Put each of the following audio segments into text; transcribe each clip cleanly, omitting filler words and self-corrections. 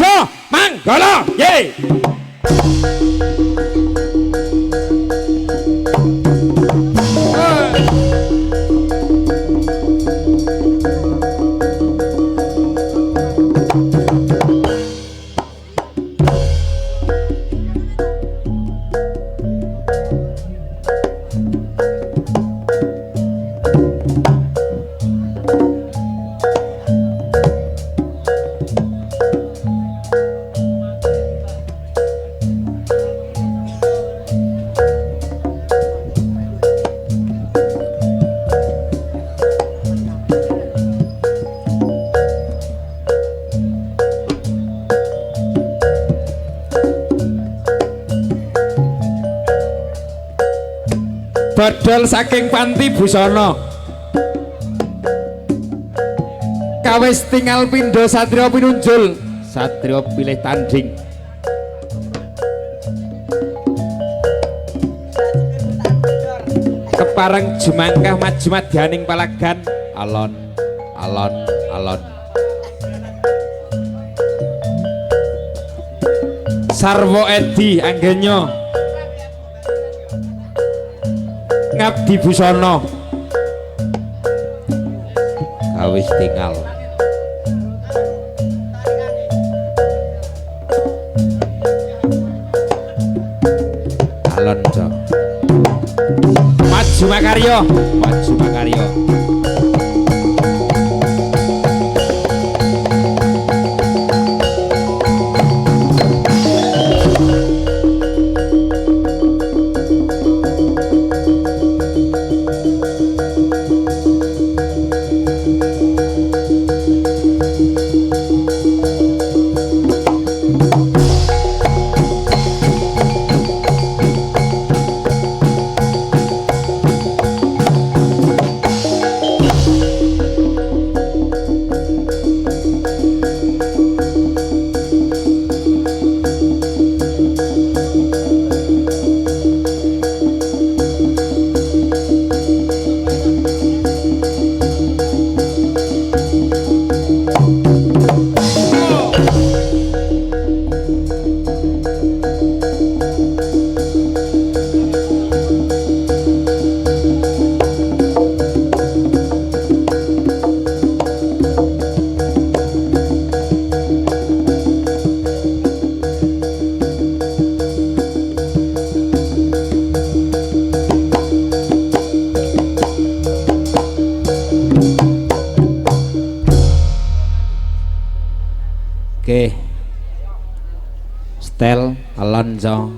Manggala, manggala, ye. Badal saking panti busana kawis tinggal pindo satrio pinunjul satrio pilih tanding kepareng jumangkah maju madyaning palagan alon alon alon sarwo edi anggenyo ngabdi busana kawis tinggal alon jo maju makaryo maju makaryo Oke, Stel Alonso.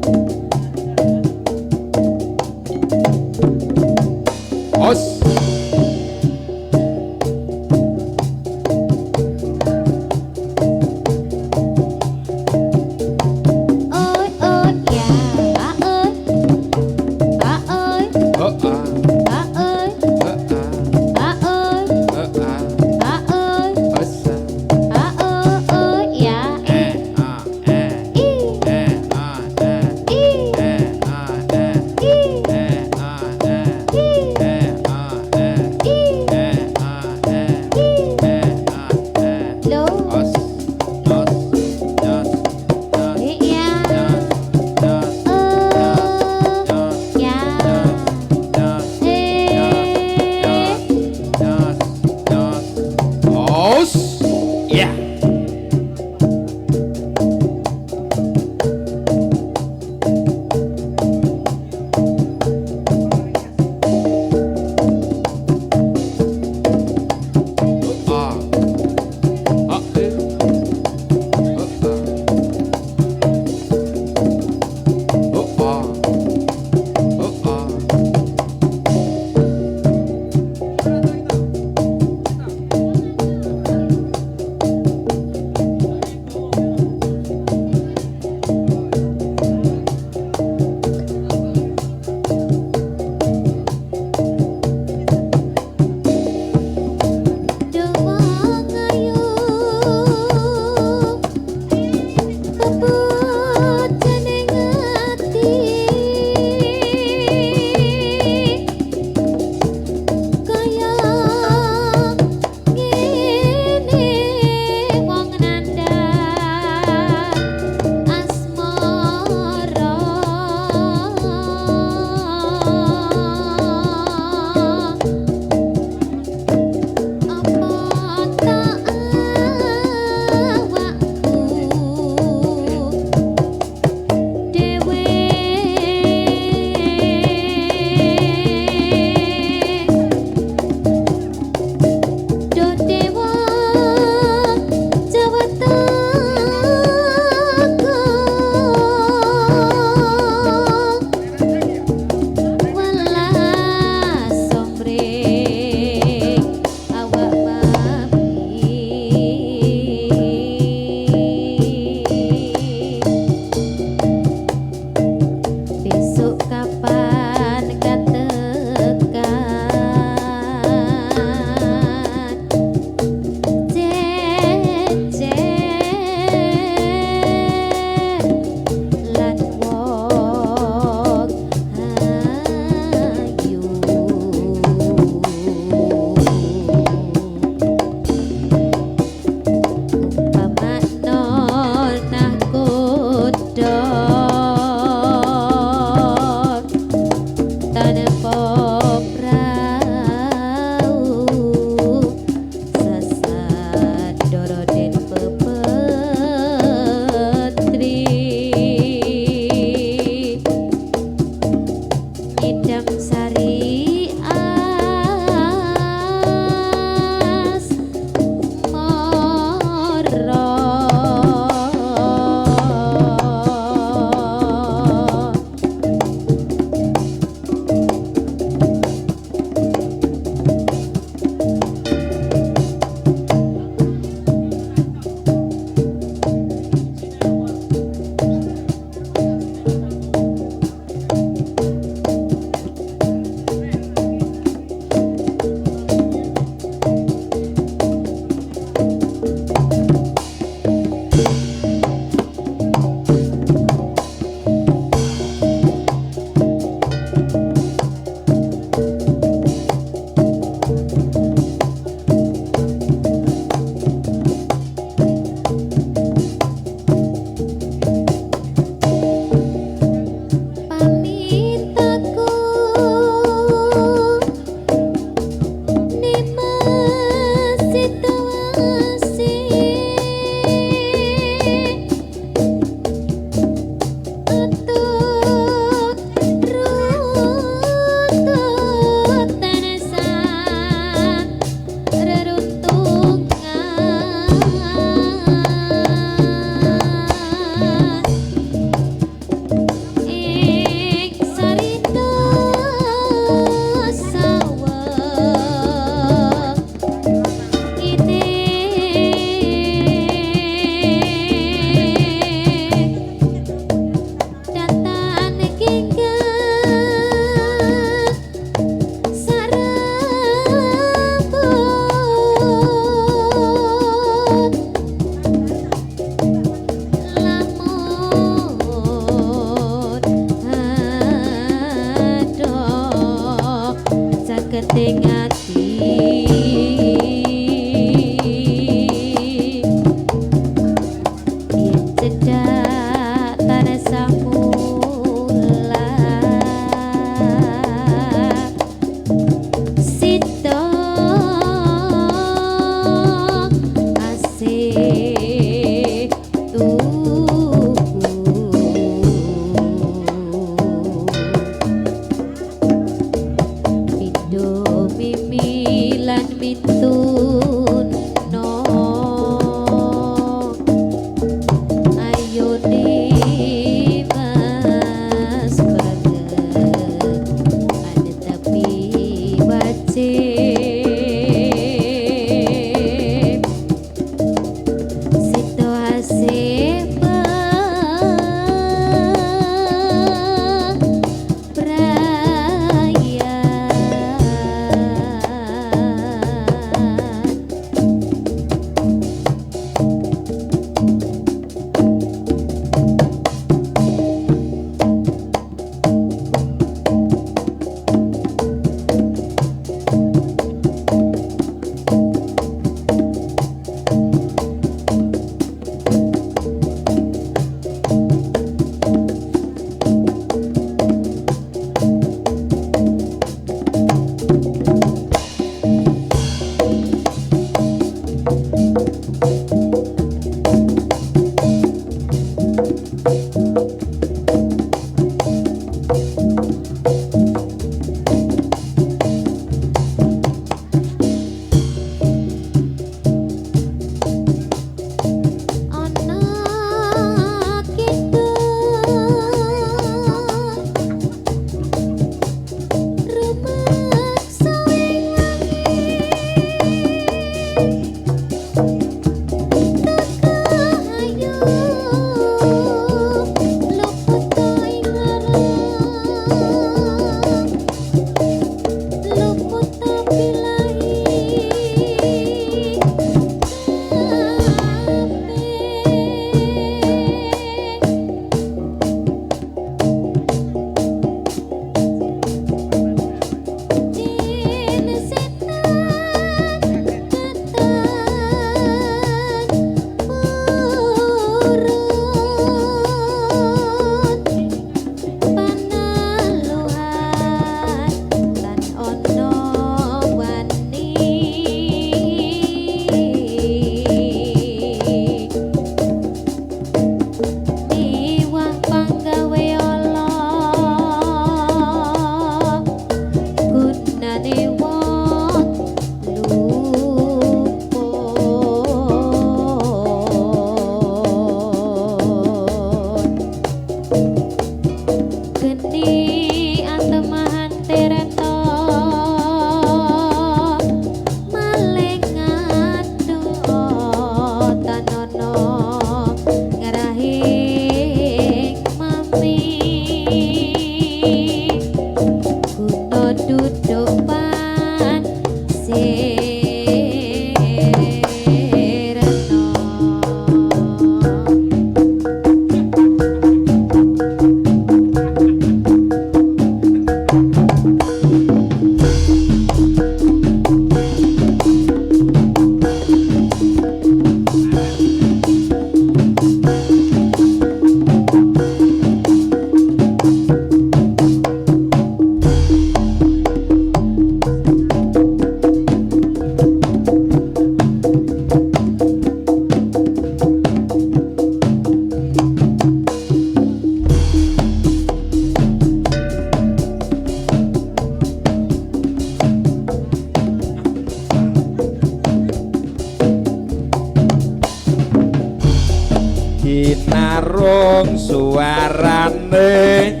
Ginarung suarane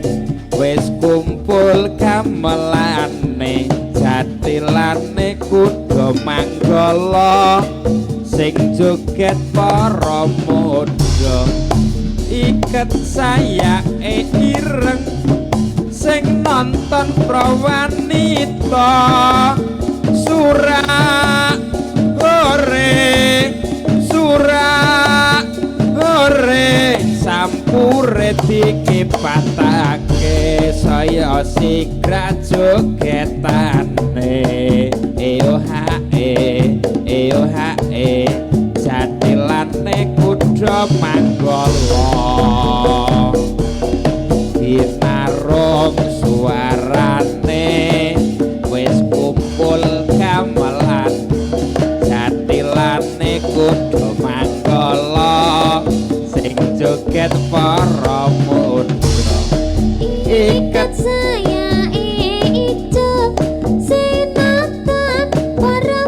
wis kumpul gamelane jatilane kudu manggala sing joget para mudha iket sayake ireng sing nonton prawanita surak ore surak ore sampure dikipatake saya sigra jogetane eyo hae jatilane kuda manggala ginarung suarane wis kumpul gamelan jatilane kuda manggala sing joget para mudha iket saya ijo sinatan para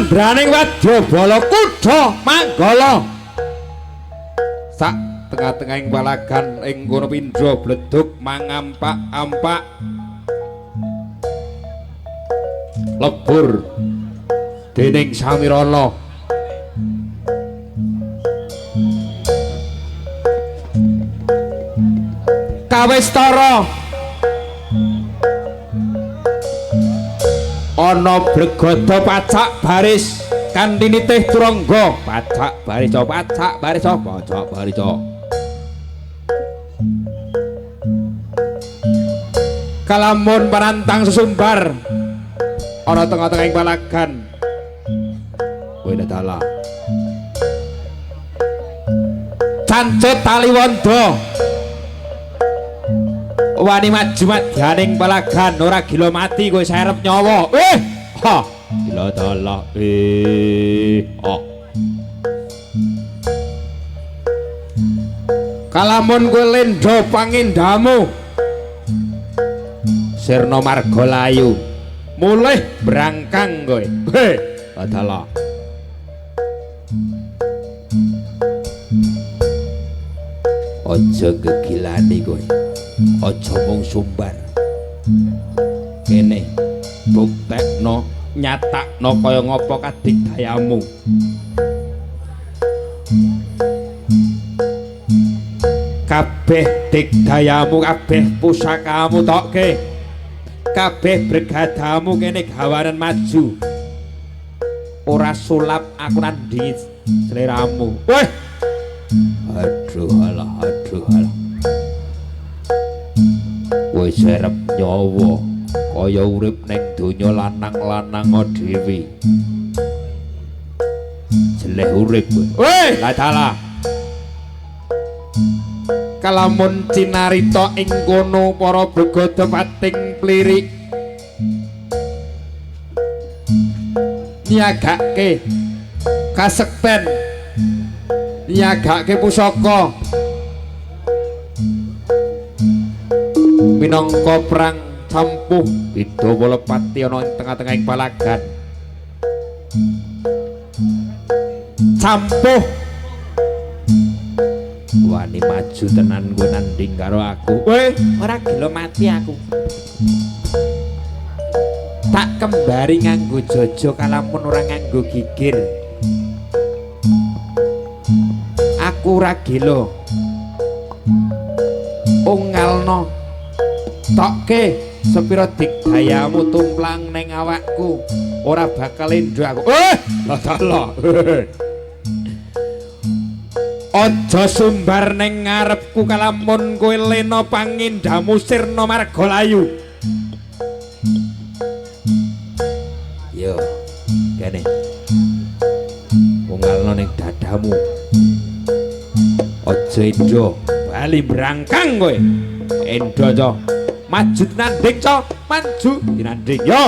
candraning wadya bala kuda manggala sak tengah-tengahing palagan ing kono pindha bledug mangampak-ampak lebur dening Samirana kawistara ana bregada pacak baris kanthi nitih turangga pacak barica pacak barica kalamun parantang sesumbar ana tengah-tengahing palagan kowe dadala cancut taliwondo wani maju madyaning palagan ora gila mati kowe serep nyawa ha gila dalah kalamun kowe lendha pangindamu sirna marga layu mulih brangkang kowe dalah aja gegilani kowe aja mung sumbar kene buktekno nyatakno kaya ngapa kadigdayamu kabeh digdayamu kabeh pusakamu tokke kabeh brigadamu kene gawaran maju ora sulap aku nandhi sliramu aduh halah kowe serep nyawa kaya urip ning donya lanang-lanang dhewe jeleh urip kowe la dalah kalamun cinarita ing kono para bregada pating plirik niagake kasekten niagake pusaka minangka perang campuh beda Walapati ana ing tengah-tengahing palagan campuh wani maju tenan kowe nanding karo aku ora gila mati aku tak kembari nganggo jojo kalamun ora nganggo gigir aku ora gila ungalno tokke sepira digdayamu tumplang ning awakku ora bakal endho aku dalah aja sumbar ning ngarepku kalamun kowe lena pangindamu sirna marga layu yo kene ungalno ning dadamu aja endho bali brangkang kowe endho aja maju nanding co maju dinanding yo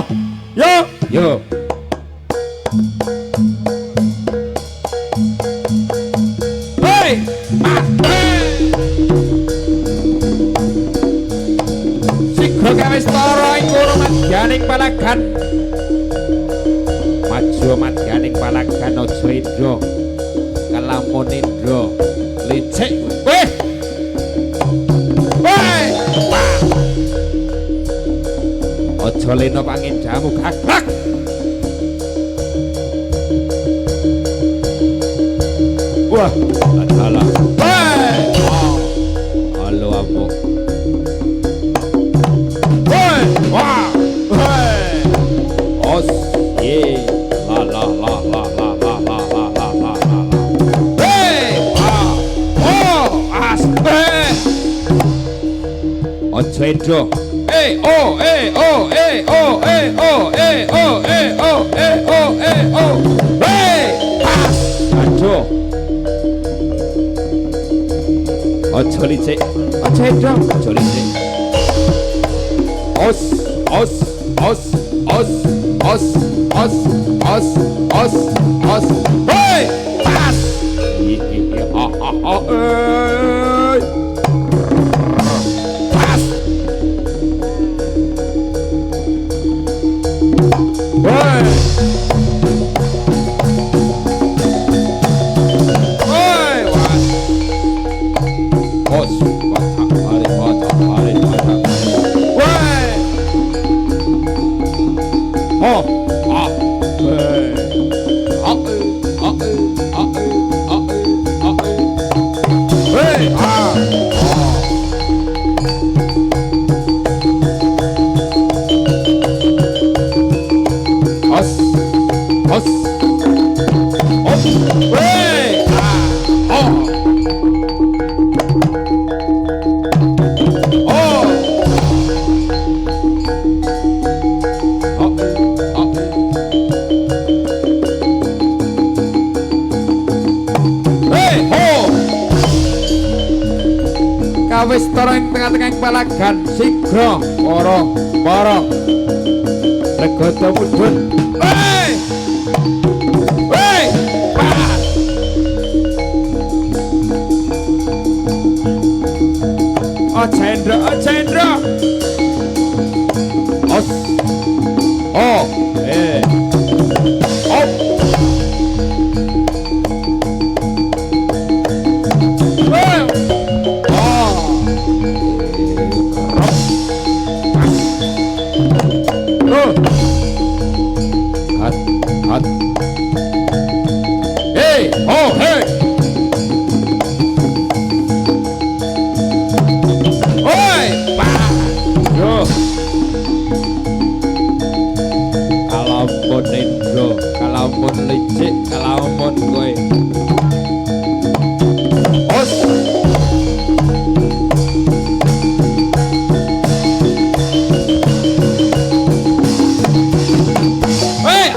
hei sikro kawistara ing kono madyaning palagan maju madyaning palagan aja endho kalamun endho licik aja lena pangindamu gagrak wah dalah halo amuk wah os ye la la la la la la la la la la la as aja endho aduh aja licik aja endho aja licik os hei pas pas wis tara ing tengah-tengah palagan sigra para legata mudhun. Hei! Hei! Pak! Oh Cendra, oh Cendra. Os. Oh, oh. Hat. Hey, oh, hey. Oi, pak. Yo. Kalaupun Indro, kalaupun licik, kalaupun gue. Os. Os.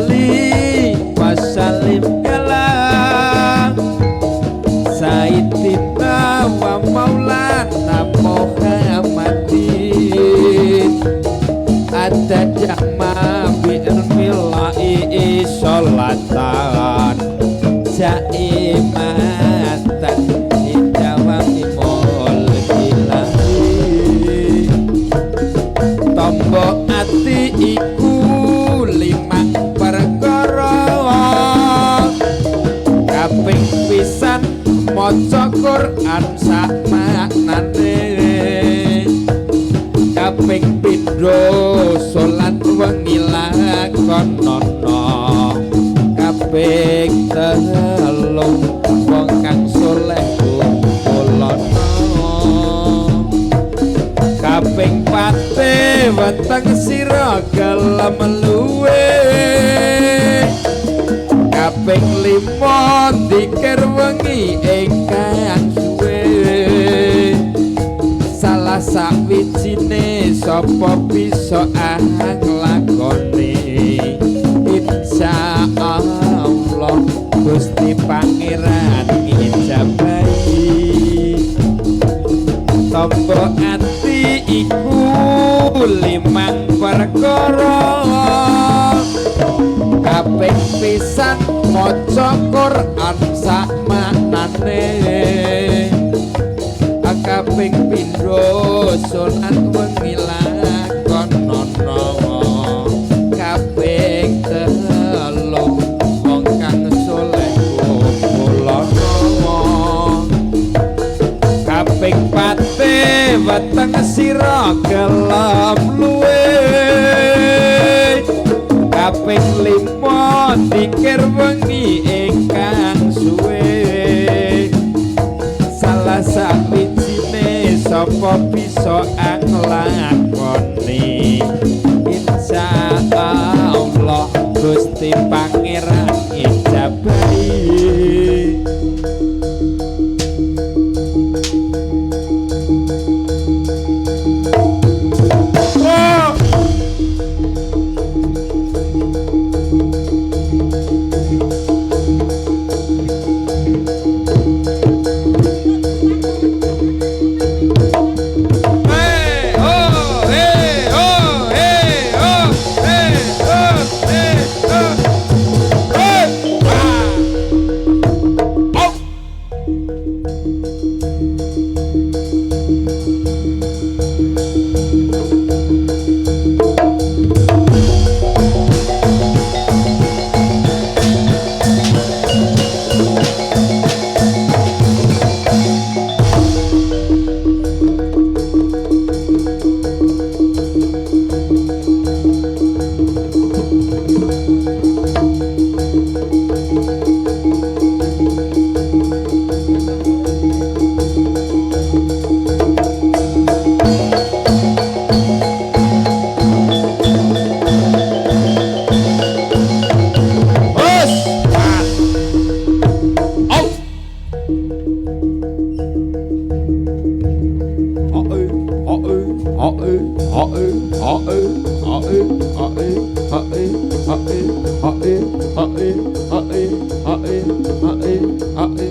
sholli wa sallim ala sayyidina wa maulana Muhammadin ada jama bi'ilmillahi sholatan jaimatan hidawami mulkilahi tombo ati iku limang perkara kaping pisan maca Quran sak maknane kaping pindho salat wengi lakonono kaping telu wong kang saleh kumpulana kaping pate weteng sira gelem luwe kaping lima dikir wengi ingkang suwe salah sawijine sapa bisa nglakoni insyaallah Gusti Pangeran ngijabahi tombo ati iku limang perkara kaping pisan maca Quran sak maknane kaping pindho salat wengi lakonono kaping telu wong kang saleh kumpulana kaping pate weteng sira gelem luwe kaping lima dikir wengi ingkang suwe salah sawijine sapa bisa nglakoni insyaallah Gusti Pangeran ijabahi ha